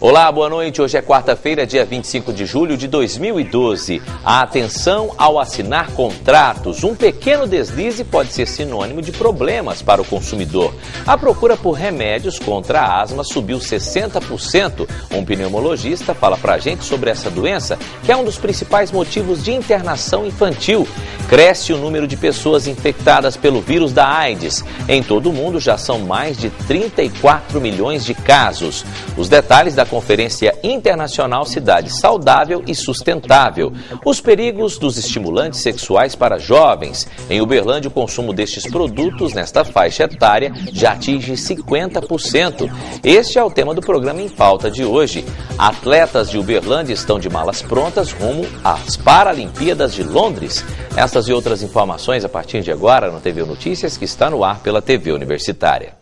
Olá, boa noite. Hoje é quarta-feira, dia 25 de julho de 2012. Atenção ao assinar contratos. Um pequeno deslize pode ser sinônimo de problemas para o consumidor. A procura por remédios contra a asma subiu 60%. Um pneumologista fala pra gente sobre essa doença, que é um dos principais motivos de internação infantil. Cresce o número de pessoas infectadas pelo vírus da AIDS. Em todo o mundo já são mais de 34 milhões de casos. Os detalhes da Conferência Internacional Cidade Saudável e Sustentável. Os perigos dos estimulantes sexuais para jovens. Em Uberlândia, o consumo destes produtos nesta faixa etária já atinge 50%. Este é o tema do programa Em Pauta de hoje. Atletas de Uberlândia estão de malas prontas rumo às Paralimpíadas de Londres. Estas e outras informações a partir de agora no TV Notícias, que está no ar pela TV Universitária.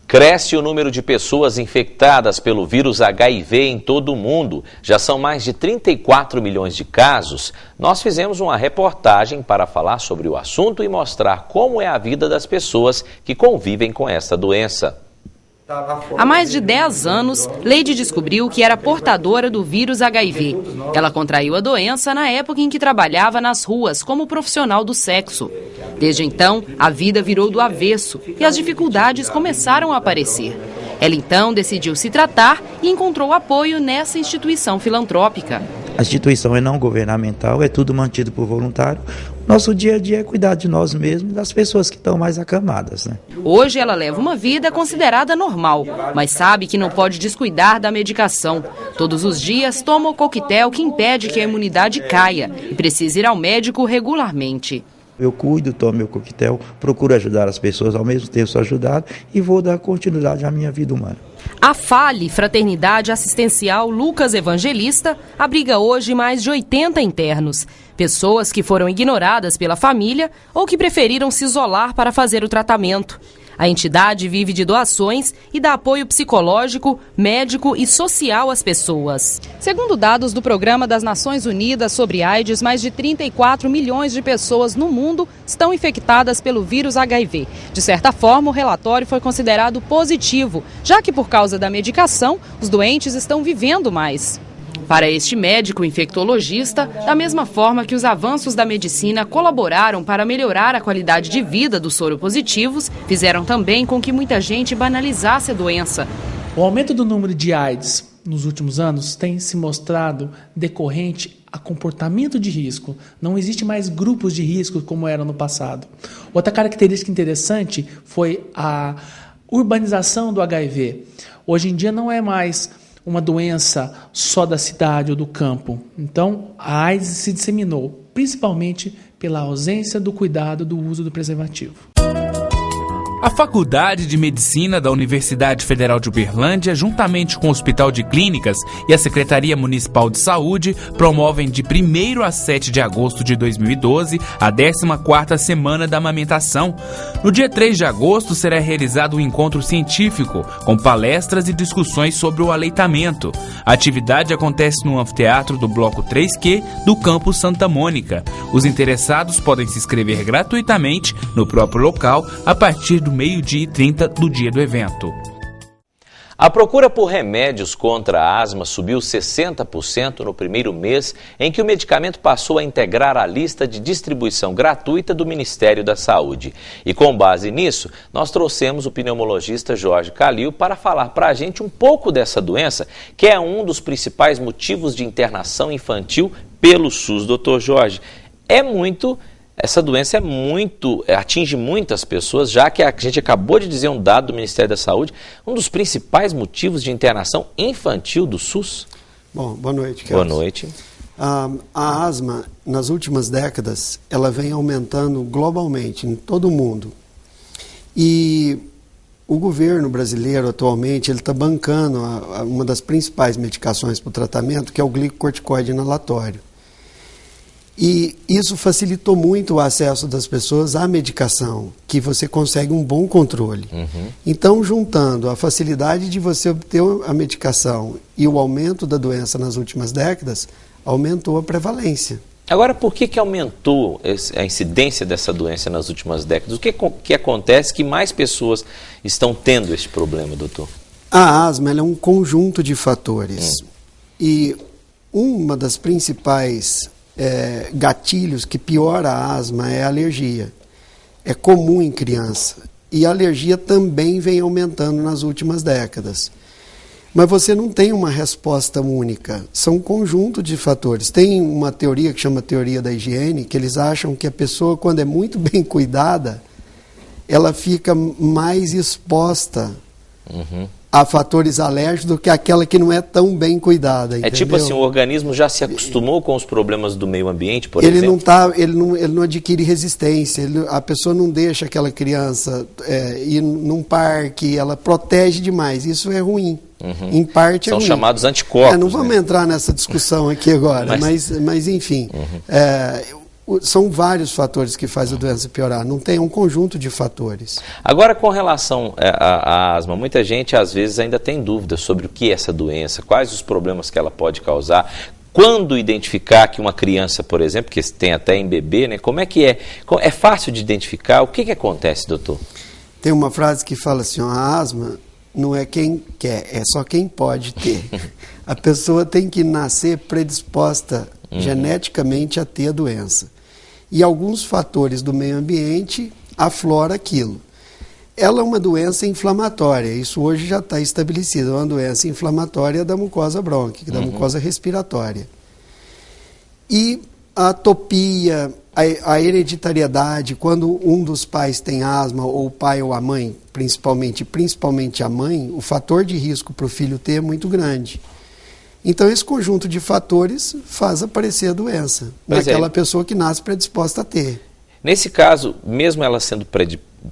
Cresce o número de pessoas infectadas pelo vírus HIV em todo o mundo. Já são mais de 34 milhões de casos. Nós fizemos uma reportagem para falar sobre o assunto e mostrar como é a vida das pessoas que convivem com essa doença. Há mais de 10 anos, Leide descobriu que era portadora do vírus HIV. Ela contraiu a doença na época em que trabalhava nas ruas como profissional do sexo. Desde então, a vida virou do avesso e as dificuldades começaram a aparecer. Ela então decidiu se tratar e encontrou apoio nessa instituição filantrópica. A instituição é não governamental, é tudo mantido por voluntário. Nosso dia a dia é cuidar de nós mesmos e das pessoas que estão mais acamadas, né? Hoje ela leva uma vida considerada normal, mas sabe que não pode descuidar da medicação. Todos os dias toma o coquetel que impede que a imunidade caia e precisa ir ao médico regularmente. Eu cuido, tomo meu coquetel, procuro ajudar as pessoas, ao mesmo tempo sou ajudado e vou dar continuidade à minha vida humana. A FALE, Fraternidade Assistencial Lucas Evangelista, abriga hoje mais de 80 internos. Pessoas que foram ignoradas pela família ou que preferiram se isolar para fazer o tratamento. A entidade vive de doações e dá apoio psicológico, médico e social às pessoas. Segundo dados do Programa das Nações Unidas sobre AIDS, mais de 34 milhões de pessoas no mundo estão infectadas pelo vírus HIV. De certa forma, o relatório foi considerado positivo, já que por causa da medicação, os doentes estão vivendo mais. Para este médico infectologista, da mesma forma que os avanços da medicina colaboraram para melhorar a qualidade de vida dos soropositivos, fizeram também com que muita gente banalizasse a doença. O aumento do número de AIDS nos últimos anos tem se mostrado decorrente a comportamento de risco. Não existe mais grupos de risco como era no passado. Outra característica interessante foi a urbanização do HIV. Hoje em dia não é mais uma doença só da cidade ou do campo. Então, a AIDS se disseminou, principalmente pela ausência do cuidado do uso do preservativo. A Faculdade de Medicina da Universidade Federal de Uberlândia, juntamente com o Hospital de Clínicas e a Secretaria Municipal de Saúde, promovem de 1º a 7 de agosto de 2012 a 14ª Semana da Amamentação. No dia 3 de agosto será realizado um encontro científico, com palestras e discussões sobre o aleitamento. A atividade acontece no anfiteatro do Bloco 3Q do Campus Santa Mônica. Os interessados podem se inscrever gratuitamente no próprio local a partir do 12h30 do dia do evento. A procura por remédios contra a asma subiu 60% no primeiro mês em que o medicamento passou a integrar a lista de distribuição gratuita do Ministério da Saúde. E com base nisso, nós trouxemos o pneumologista Jorge Calil para falar para a gente um pouco dessa doença, que é um dos principais motivos de internação infantil pelo SUS. Doutor Jorge, essa doença atinge muitas pessoas, já que a gente acabou de dizer um dado do Ministério da Saúde, um dos principais motivos de internação infantil do SUS. Bom, boa noite, Boa Kelson. noite. A asma, nas últimas décadas, ela vem aumentando globalmente, em todo o mundo. E o governo brasileiro, atualmente, ele está bancando uma das principais medicações para o tratamento, que é o glicocorticoide inalatório. E isso facilitou muito o acesso das pessoas à medicação, que você consegue um bom controle. Então, juntando a facilidade de você obter a medicação e o aumento da doença nas últimas décadas, aumentou a prevalência. Agora, por que aumentou a incidência dessa doença nas últimas décadas? O que acontece que mais pessoas estão tendo esse problema, doutor? A asma ela é um conjunto de fatores. E uma das principais gatilhos que piora a asma é a alergia. É comum em criança. E a alergia também vem aumentando nas últimas décadas. Mas você não tem uma resposta única, são um conjunto de fatores. Tem uma teoria que chama teoria da higiene, que eles acham que a pessoa, quando é muito bem cuidada, ela fica mais exposta a fatores alérgicos do que aquela que não é tão bem cuidada. Entendeu? É tipo assim, o organismo já se acostumou com os problemas do meio ambiente, por exemplo? Ele não adquire resistência, a pessoa não deixa aquela criança ir num parque, ela protege demais, isso é ruim. Em parte São ruim. chamados anticorpos. Não vamos entrar nessa discussão aqui agora, mas enfim, são vários fatores que fazem a doença piorar, não tem um conjunto de fatores. Agora, com relação à asma, muita gente às vezes ainda tem dúvidas sobre o que é essa doença, quais os problemas que ela pode causar. Quando identificar que uma criança, por exemplo, que tem até em bebê, né, como é que é? É fácil de identificar? O que acontece, doutor? Tem uma frase que fala assim, a asma não é quem quer, é só quem pode ter. A pessoa tem que nascer predisposta geneticamente a ter a doença. E alguns fatores do meio ambiente afloram aquilo. Ela é uma doença inflamatória, isso hoje já está estabelecido, é uma doença inflamatória da mucosa brônquica, da mucosa respiratória. E a atopia, a hereditariedade, quando um dos pais tem asma, ou o pai ou a mãe, principalmente a mãe, o fator de risco para o filho ter é muito grande. Então, esse conjunto de fatores faz aparecer a doença naquela pessoa que nasce predisposta a ter. Nesse caso, mesmo ela sendo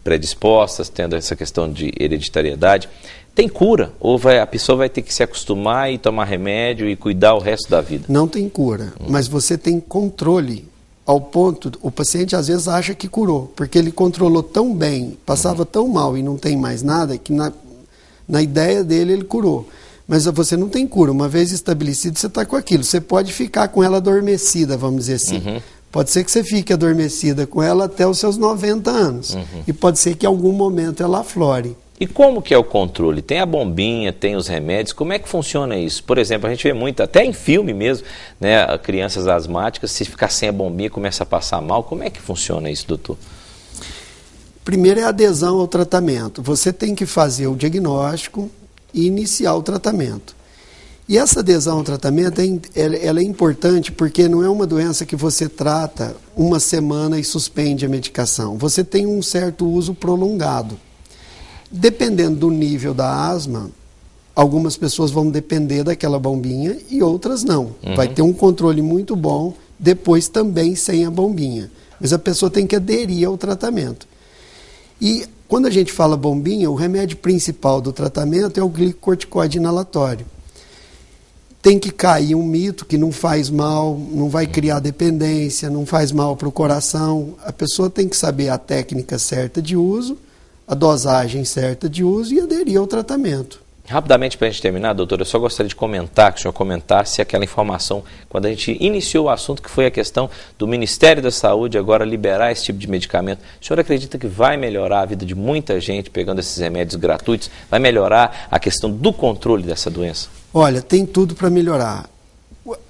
predispostas, tendo essa questão de hereditariedade, tem cura? Ou a pessoa vai ter que se acostumar e tomar remédio e cuidar o resto da vida? Não tem cura, mas você tem controle ao ponto, o paciente às vezes acha que curou, porque ele controlou tão bem, passava tão mal e não tem mais nada, que na ideia dele ele curou. Mas você não tem cura, uma vez estabelecido você está com aquilo, você pode ficar com ela adormecida, vamos dizer assim. Pode ser que você fique adormecida com ela até os seus 90 anos. E pode ser que em algum momento ela aflore. E como que é o controle? Tem a bombinha, tem os remédios, como é que funciona isso? Por exemplo, a gente vê muito, até em filme mesmo, né, crianças asmáticas, se ficar sem a bombinha começa a passar mal. Como é que funciona isso, doutor? Primeiro é a adesão ao tratamento. Você tem que fazer o diagnóstico e iniciar o tratamento. E essa adesão ao tratamento ela é importante porque não é uma doença que você trata uma semana e suspende a medicação. Você tem um certo uso prolongado. Dependendo do nível da asma, algumas pessoas vão depender daquela bombinha e outras não. Vai ter um controle muito bom, depois também sem a bombinha. Mas a pessoa tem que aderir ao tratamento. E quando a gente fala bombinha, o remédio principal do tratamento é o glicocorticoide inalatório. Tem que cair um mito que não faz mal, não vai criar dependência, não faz mal para o coração. A pessoa tem que saber a técnica certa de uso, a dosagem certa de uso e aderir ao tratamento. Rapidamente, para a gente terminar, doutor, eu só gostaria de comentar, que o senhor comentasse aquela informação, quando a gente iniciou o assunto, que foi a questão do Ministério da Saúde agora liberar esse tipo de medicamento. O senhor acredita que vai melhorar a vida de muita gente pegando esses remédios gratuitos? Vai melhorar a questão do controle dessa doença? Olha, tem tudo para melhorar.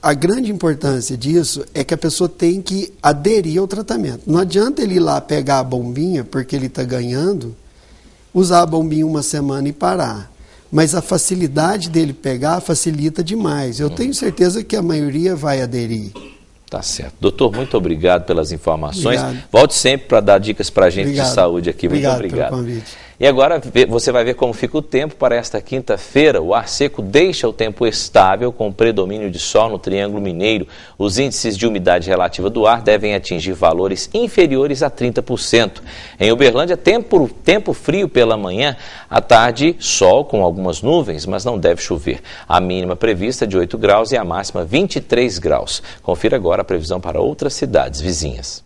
A grande importância disso é que a pessoa tem que aderir ao tratamento. Não adianta ele ir lá pegar a bombinha, porque ele está ganhando, usar a bombinha uma semana e parar. Mas a facilidade dele pegar facilita demais. Eu tenho certeza que a maioria vai aderir. Tá certo. Doutor, muito obrigado pelas informações. Obrigado. Volte sempre para dar dicas para a gente de saúde aqui. Muito obrigado. Pelo convite. E agora você vai ver como fica o tempo para esta quinta-feira. O ar seco deixa o tempo estável com predomínio de sol no Triângulo Mineiro. Os índices de umidade relativa do ar devem atingir valores inferiores a 30%. Em Uberlândia, tempo frio pela manhã, à tarde sol com algumas nuvens, mas não deve chover. A mínima prevista é de 8 graus e a máxima 23 graus. Confira agora a previsão para outras cidades vizinhas.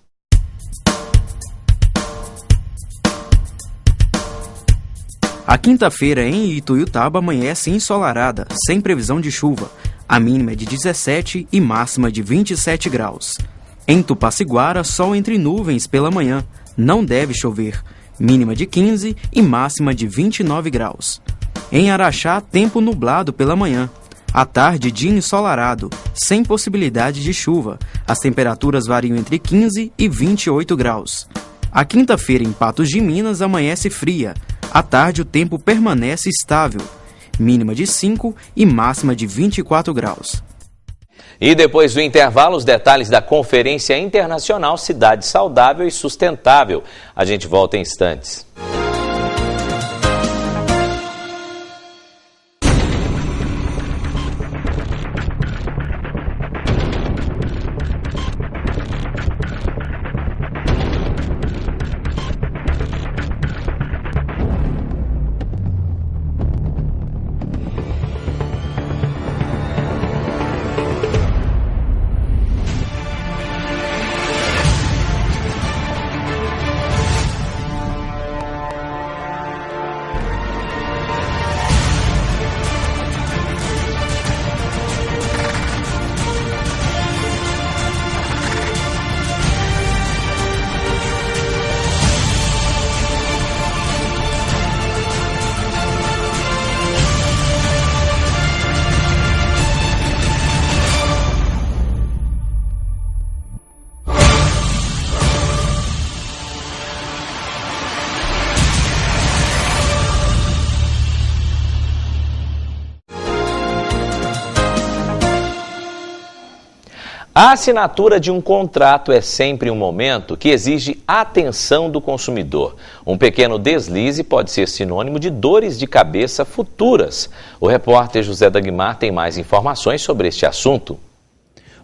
A quinta-feira em Ituiutaba amanhece ensolarada, sem previsão de chuva. A mínima é de 17 e máxima de 27 graus. Em Tupaciguara, sol entre nuvens pela manhã. Não deve chover. Mínima de 15 e máxima de 29 graus. Em Araxá, tempo nublado pela manhã. À tarde, dia ensolarado, sem possibilidade de chuva. As temperaturas variam entre 15 e 28 graus. A quinta-feira, em Patos de Minas, amanhece fria. À tarde, o tempo permanece estável. Mínima de 5 e máxima de 24 graus. E depois do intervalo, os detalhes da Conferência Internacional Cidade Saudável e Sustentável. A gente volta em instantes. A assinatura de um contrato é sempre um momento que exige atenção do consumidor. Um pequeno deslize pode ser sinônimo de dores de cabeça futuras. O repórter José Dagmar tem mais informações sobre este assunto.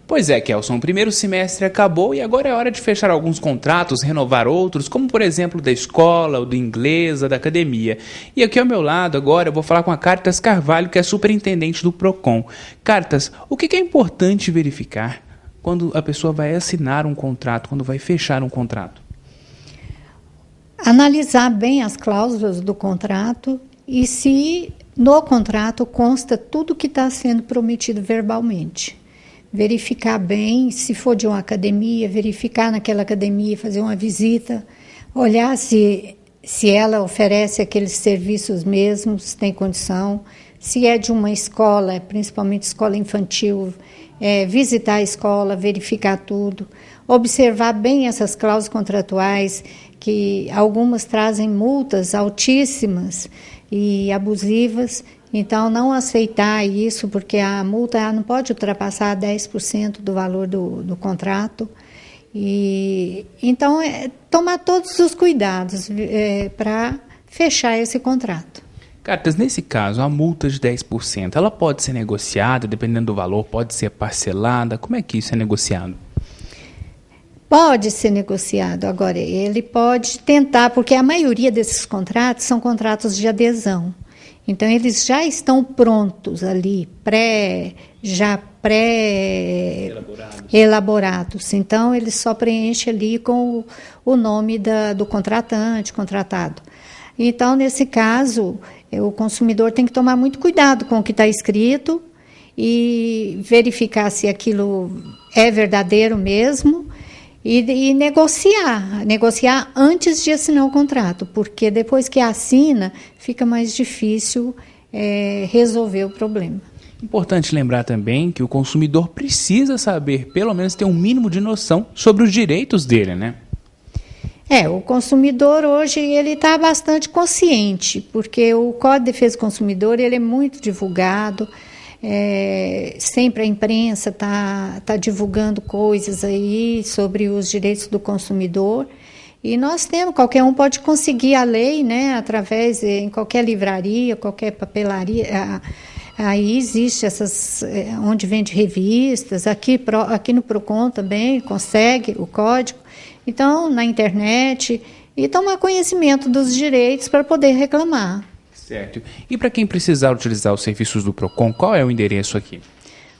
Pois é, Kelson, o primeiro semestre acabou e agora é hora de fechar alguns contratos, renovar outros, como por exemplo da escola, o do inglês, da academia. E aqui ao meu lado agora eu vou falar com a Caritas Carvalho, que é superintendente do PROCON. Caritas, o que é importante verificar quando a pessoa vai assinar um contrato, quando vai fechar um contrato? Analisar bem as cláusulas do contrato e se no contrato consta tudo que está sendo prometido verbalmente. Verificar bem, se for de uma academia, verificar naquela academia, fazer uma visita, olhar se ela oferece aqueles serviços mesmos, se tem condição. Se é de uma escola, principalmente escola infantil, visitar a escola, verificar tudo, observar bem essas cláusulas contratuais, que algumas trazem multas altíssimas e abusivas, então não aceitar isso, porque a multa não pode ultrapassar 10% do valor do contrato. E, então, tomar todos os cuidados para fechar esse contrato. Caritas, nesse caso, a multa de 10%, ela pode ser negociada, dependendo do valor, pode ser parcelada? Como é que isso é negociado? Pode ser negociado. Agora, ele pode tentar, porque a maioria desses contratos são contratos de adesão. Então, eles já estão prontos ali, pré-elaborados. Então, ele só preenche ali com o nome do contratante, contratado. Então, nesse caso, o consumidor tem que tomar muito cuidado com o que está escrito e verificar se aquilo é verdadeiro mesmo e negociar antes de assinar o contrato, porque depois que assina, fica mais difícil resolver o problema. Importante lembrar também que o consumidor precisa saber, pelo menos ter um mínimo de noção sobre os direitos dele, né? O consumidor hoje ele está bastante consciente, porque o Código de Defesa do Consumidor ele é muito divulgado, sempre a imprensa está divulgando coisas aí sobre os direitos do consumidor, e nós temos, qualquer um pode conseguir a lei, né, através, em qualquer livraria, qualquer papelaria, aí existe onde vende revistas, aqui no PROCON também consegue o código. Então, na internet, e tomar conhecimento dos direitos para poder reclamar. Certo. E para quem precisar utilizar os serviços do PROCON, qual é o endereço aqui?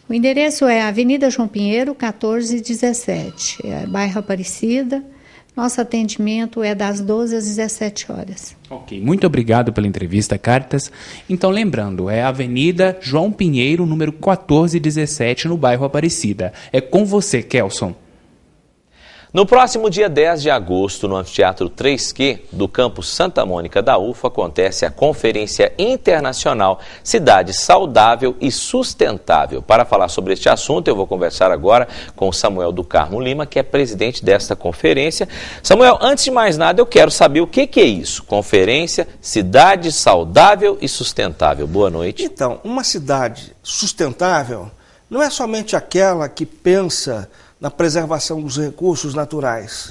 O endereço é Avenida João Pinheiro, 1417, bairro Aparecida. Nosso atendimento é das 12 às 17 horas. Ok, muito obrigado pela entrevista, Caritas. Então, lembrando, é Avenida João Pinheiro, número 1417, no bairro Aparecida. É com você, Kelson. No próximo dia 10 de agosto, no Anfiteatro 3Q do campus Santa Mônica da UFA, acontece a Conferência Internacional Cidade Saudável e Sustentável. Para falar sobre este assunto, eu vou conversar agora com o Samuel do Carmo Lima, que é presidente desta conferência. Samuel, antes de mais nada, eu quero saber o que é isso, Conferência Cidade Saudável e Sustentável. Boa noite. Então, uma cidade sustentável não é somente aquela que pensa na preservação dos recursos naturais,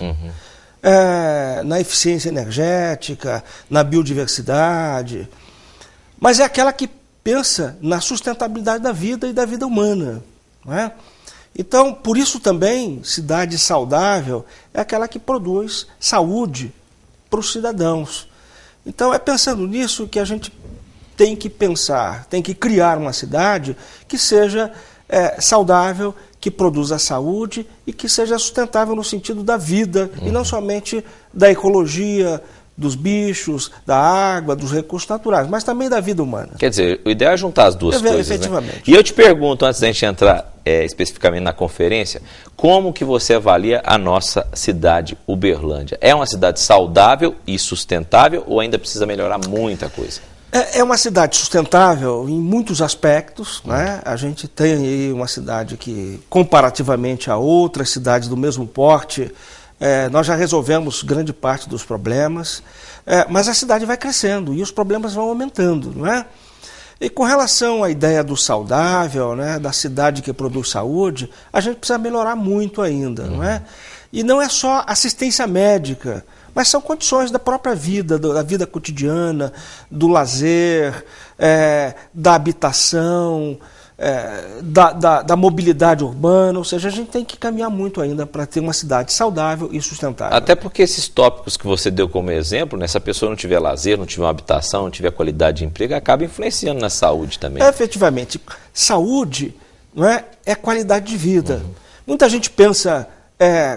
na eficiência energética, na biodiversidade, mas é aquela que pensa na sustentabilidade da vida e da vida humana, não é? Então, por isso também, cidade saudável é aquela que produz saúde para os cidadãos. Então, é pensando nisso que a gente tem que pensar, tem que criar uma cidade que seja saudável, que produza saúde e que seja sustentável no sentido da vida, e não somente da ecologia, dos bichos, da água, dos recursos naturais, mas também da vida humana. Quer dizer, o ideal é juntar as duas coisas, efetivamente. Né? E eu te pergunto, antes da gente entrar especificamente na conferência, como que você avalia a nossa cidade, Uberlândia? É uma cidade saudável e sustentável ou ainda precisa melhorar muita coisa? É uma cidade sustentável em muitos aspectos, né? A gente tem aí uma cidade que, comparativamente a outras cidades do mesmo porte, nós já resolvemos grande parte dos problemas, mas a cidade vai crescendo e os problemas vão aumentando, não é? E com relação à ideia do saudável, né, da cidade que produz saúde, a gente precisa melhorar muito ainda, não é? E não é só assistência médica, mas são condições da própria vida, da vida cotidiana, do lazer, da habitação, da mobilidade urbana, ou seja, a gente tem que caminhar muito ainda para ter uma cidade saudável e sustentável. Até porque esses tópicos que você deu como exemplo, né, se a pessoa não tiver lazer, não tiver uma habitação, não tiver qualidade de emprego, acaba influenciando na saúde também. Efetivamente, saúde, não é qualidade de vida. Muita gente pensa...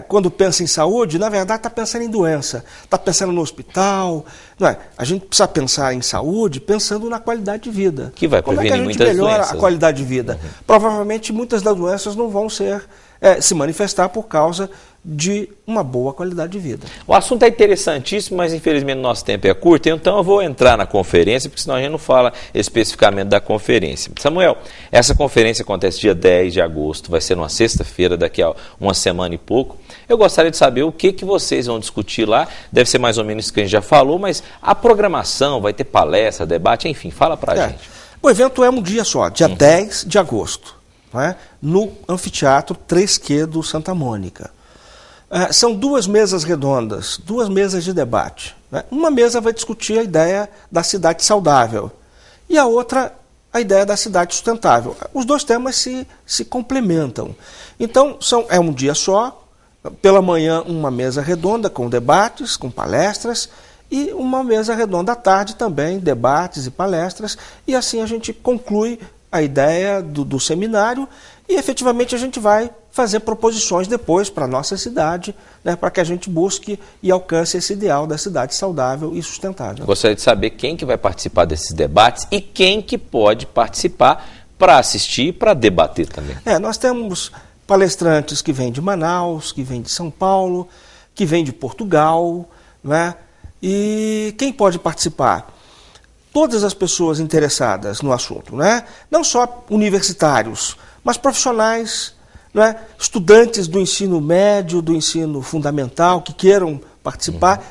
quando pensa em saúde, na verdade está pensando em doença, está pensando no hospital, não é? A gente precisa pensar em saúde pensando na qualidade de vida. Que vai prevenir muitas doenças. Como é que a gente melhora a qualidade de vida? Provavelmente muitas das doenças não vão se manifestar por causa de uma boa qualidade de vida. O assunto é interessantíssimo, mas infelizmente o nosso tempo é curto, então eu vou entrar na conferência, porque senão a gente não fala especificamente da conferência. Samuel, essa conferência acontece dia 10 de agosto, vai ser numa sexta-feira, daqui a uma semana e pouco. Eu gostaria de saber o que vocês vão discutir lá, deve ser mais ou menos isso que a gente já falou, mas a programação, vai ter palestra, debate, enfim, fala pra gente. O evento é um dia só, dia 10 de agosto, não é? No Anfiteatro 3Q do Santa Mônica. São duas mesas redondas, duas mesas de debate, né? Uma mesa vai discutir a ideia da cidade saudável e a outra a ideia da cidade sustentável. Os dois temas se complementam. Então, é um dia só, pela manhã uma mesa redonda com debates, com palestras, e uma mesa redonda à tarde também, debates e palestras, e assim a gente conclui a ideia do seminário e efetivamente a gente vai fazer proposições depois para a nossa cidade, né, para que a gente busque e alcance esse ideal da cidade saudável e sustentável. Gostaria de saber quem que vai participar desses debates e quem que pode participar para assistir e para debater também. Nós temos palestrantes que vêm de Manaus, que vêm de São Paulo, que vêm de Portugal, né? E quem pode participar? Todas as pessoas interessadas no assunto, né? Não só universitários, mas profissionais, né? Estudantes do ensino médio, do ensino fundamental, que queiram participar.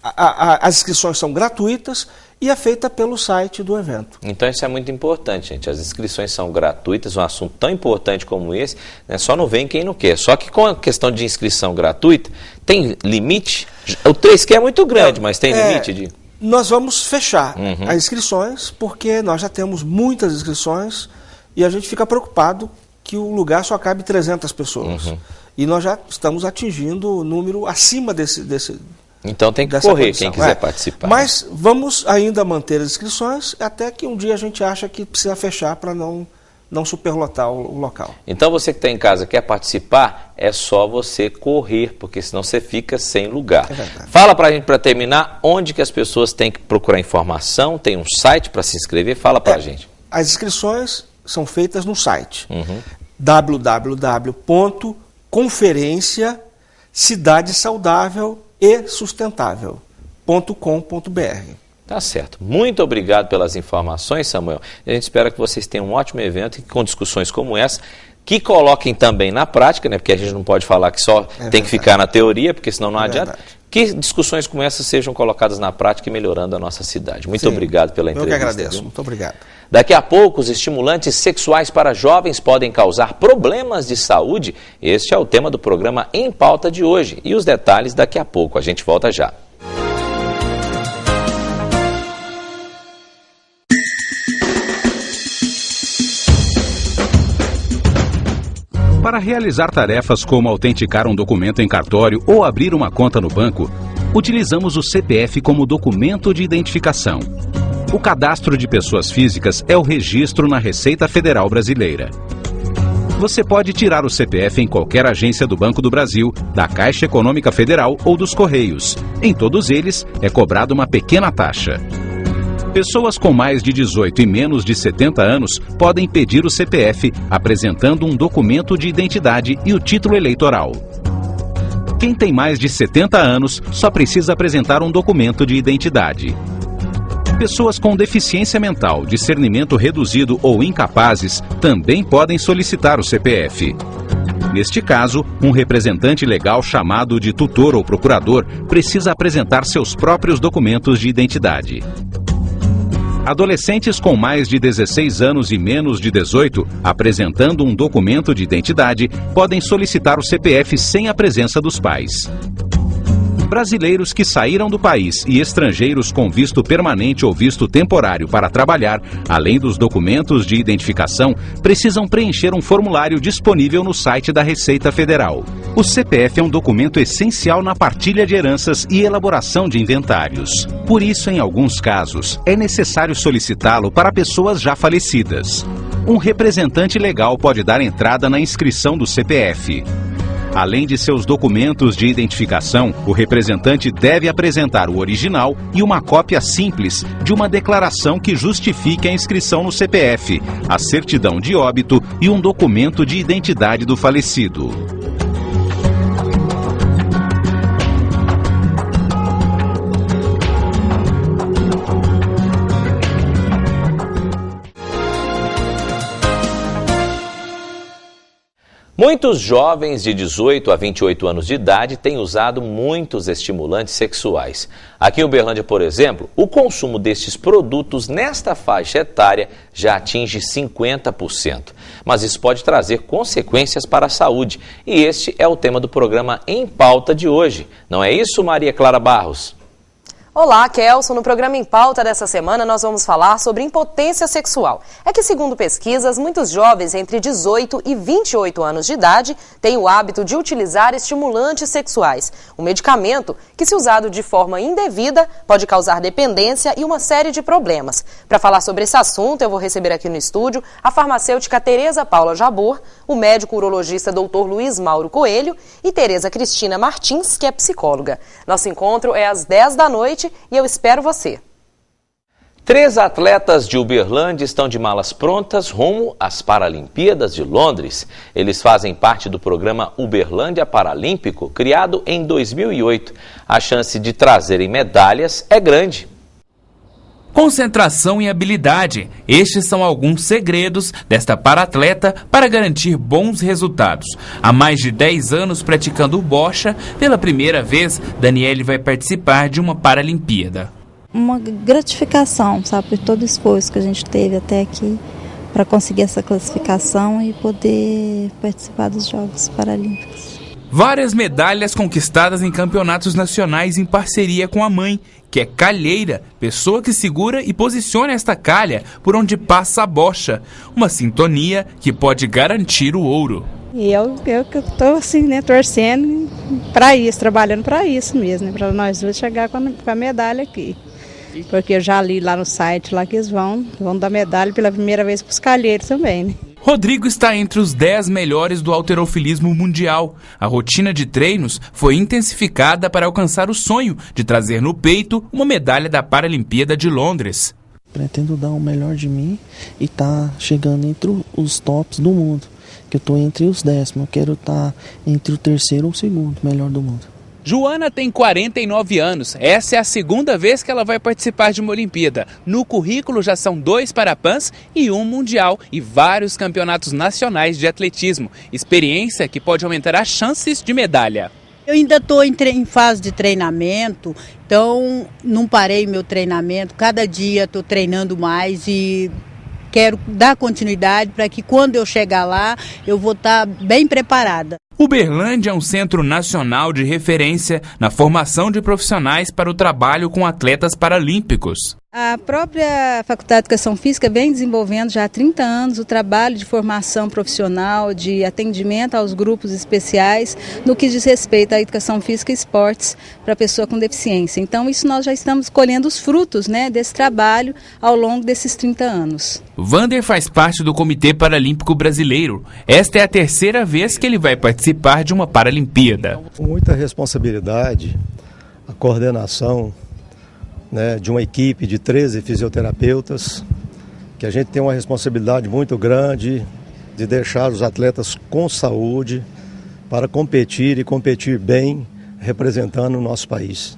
As inscrições são gratuitas e é feita pelo site do evento. Então isso é muito importante, gente. As inscrições são gratuitas, um assunto tão importante como esse, né? Só não vem quem não quer. Só que com a questão de inscrição gratuita, tem limite? O 3Q é muito grande, mas tem limite de... Nós vamos fechar as inscrições, porque nós já temos muitas inscrições e a gente fica preocupado que o lugar só cabe 300 pessoas. E nós já estamos atingindo o número acima desse então tem que correr condição. Quem quiser participar. Mas vamos ainda manter as inscrições até que um dia a gente acha que precisa fechar para não superlotar o local. Então você que está em casa quer participar, é só você correr, porque senão você fica sem lugar. Fala para a gente, para terminar, onde que as pessoas têm que procurar informação, tem um site para se inscrever, fala para a gente. As inscrições são feitas no site www.conferencia cidade saudável e sustentável.com.br. Tá certo. Muito obrigado pelas informações, Samuel. A gente espera que vocês tenham um ótimo evento e com discussões como essa, que coloquem também na prática, né? Porque a gente não pode falar que só tem que ficar na teoria, porque senão não adianta. Que discussões como essa sejam colocadas na prática e melhorando a nossa cidade. Muito obrigado pela entrevista. Eu que agradeço. Viu? Muito obrigado. Daqui a pouco, os estimulantes sexuais para jovens podem causar problemas de saúde. Este é o tema do programa Em Pauta de hoje. E os detalhes daqui a pouco. A gente volta já. Para realizar tarefas como autenticar um documento em cartório ou abrir uma conta no banco, utilizamos o CPF como documento de identificação. O cadastro de pessoas físicas é o registro na Receita Federal Brasileira. Você pode tirar o CPF em qualquer agência do Banco do Brasil, da Caixa Econômica Federal ou dos Correios. Em todos eles, é cobrada uma pequena taxa. Pessoas com mais de 18 e menos de 70 anos podem pedir o CPF apresentando um documento de identidade e o título eleitoral. Quem tem mais de 70 anos só precisa apresentar um documento de identidade. Pessoas com deficiência mental, discernimento reduzido ou incapazes também podem solicitar o CPF. Neste caso, um representante legal chamado de tutor ou procurador precisa apresentar seus próprios documentos de identidade. Adolescentes com mais de 16 anos e menos de 18, apresentando um documento de identidade, podem solicitar o CPF sem a presença dos pais. Brasileiros que saíram do país e estrangeiros com visto permanente ou visto temporário para trabalhar, além dos documentos de identificação, precisam preencher um formulário disponível no site da Receita Federal. O CPF é um documento essencial na partilha de heranças e elaboração de inventários. Por isso, em alguns casos, é necessário solicitá-lo para pessoas já falecidas. Um representante legal pode dar entrada na inscrição do CPF. Além de seus documentos de identificação, o representante deve apresentar o original e uma cópia simples de uma declaração que justifique a inscrição no CPF, a certidão de óbito e um documento de identidade do falecido. Muitos jovens de 18 a 28 anos de idade têm usado muitos estimulantes sexuais. Aqui em Uberlândia, por exemplo, o consumo destes produtos nesta faixa etária já atinge 50%. Mas isso pode trazer consequências para a saúde. E este é o tema do programa Em Pauta de hoje. Não é isso, Maria Clara Barros? Olá, Kelson. No programa Em Pauta dessa semana nós vamos falar sobre impotência sexual. É que, segundo pesquisas, muitos jovens entre 18 e 28 anos de idade têm o hábito de utilizar estimulantes sexuais. Um medicamento que, se usado de forma indevida, pode causar dependência e uma série de problemas. Para falar sobre esse assunto, eu vou receber aqui no estúdio a farmacêutica Tereza Paula Jabor, o médico urologista Dr. Luiz Mauro Coelho e Tereza Cristina Martins, que é psicóloga. Nosso encontro é às 10 da noite e eu espero você. 3 atletas de Uberlândia estão de malas prontas rumo às Paralimpíadas de Londres. Eles fazem parte do programa Uberlândia Paralímpico, criado em 2008. A chance de trazerem medalhas é grande. Concentração e habilidade. Estes são alguns segredos desta paratleta para garantir bons resultados. Há mais de 10 anos praticando bocha, pela primeira vez, Daniele vai participar de uma Paralimpíada. Uma gratificação, sabe, por todo o esforço que a gente teve até aqui para conseguir essa classificação e poder participar dos Jogos Paralímpicos. Várias medalhas conquistadas em campeonatos nacionais em parceria com a mãe, que é calheira, pessoa que segura e posiciona esta calha por onde passa a bocha. Uma sintonia que pode garantir o ouro. E eu que estou assim, né, torcendo para isso, trabalhando para isso mesmo, né, para nós duas chegar com a medalha aqui. Porque eu já li lá no site lá que eles vão dar medalha pela primeira vez para os calheiros também, né. Rodrigo está entre os 10 melhores do halterofilismo mundial. A rotina de treinos foi intensificada para alcançar o sonho de trazer no peito uma medalha da Paralimpíada de Londres. Pretendo dar o melhor de mim e estar chegando entre os tops do mundo. que eu estou entre os 10º, eu quero estar entre o 3º ou o 2º melhor do mundo. Joana tem 49 anos. Essa é a segunda vez que ela vai participar de uma Olimpíada. No currículo já são 2 Parapans e 1 Mundial e vários campeonatos nacionais de atletismo. Experiência que pode aumentar as chances de medalha. Eu ainda estou em fase de treinamento, então não parei meu treinamento. Cada dia estou treinando mais e quero dar continuidade para que quando eu chegar lá eu vou estar bem preparada. Uberlândia é um centro nacional de referência na formação de profissionais para o trabalho com atletas paralímpicos. A própria Faculdade de Educação Física vem desenvolvendo já há 30 anos o trabalho de formação profissional, de atendimento aos grupos especiais no que diz respeito à educação física e esportes para a pessoa com deficiência. Então isso nós já estamos colhendo os frutos, desse trabalho ao longo desses 30 anos. Vander faz parte do Comitê Paralímpico Brasileiro. Esta é a 3ª vez que ele vai participar de uma Paralimpíada. Com muita responsabilidade, a coordenação de uma equipe de 13 fisioterapeutas, que a gente tem uma responsabilidade muito grande de deixar os atletas com saúde para competir e competir bem, representando o nosso país.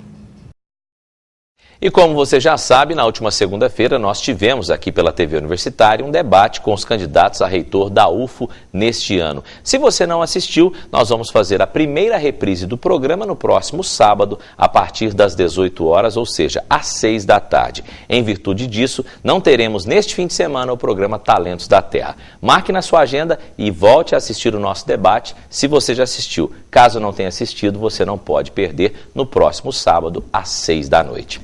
E como você já sabe, na última segunda-feira nós tivemos aqui pela TV Universitária um debate com os candidatos a reitor da UFO neste ano. Se você não assistiu, nós vamos fazer a primeira reprise do programa no próximo sábado, a partir das 18 horas, ou seja, às 6 da tarde. Em virtude disso, não teremos neste fim de semana o programa Talentos da Terra. Marque na sua agenda e volte a assistir o nosso debate se você já assistiu. Caso não tenha assistido, você não pode perder no próximo sábado, às 6 da noite.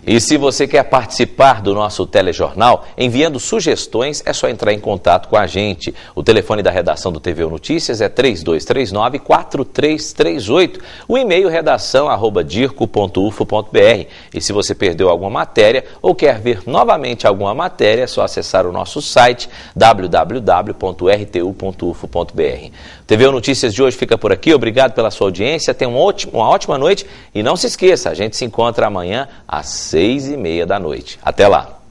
E se você quer participar do nosso telejornal, enviando sugestões, é só entrar em contato com a gente. O telefone da redação do TVU Notícias é 3239-4338. O e-mail redação@dirco.ufo.br. E se você perdeu alguma matéria ou quer ver novamente alguma matéria, é só acessar o nosso site www.rtu.ufo.br. O TVU Notícias de hoje fica por aqui. Obrigado pela sua audiência. Tenha uma ótima noite. E não se esqueça, a gente se encontra amanhã às 6h30 da noite. Até lá!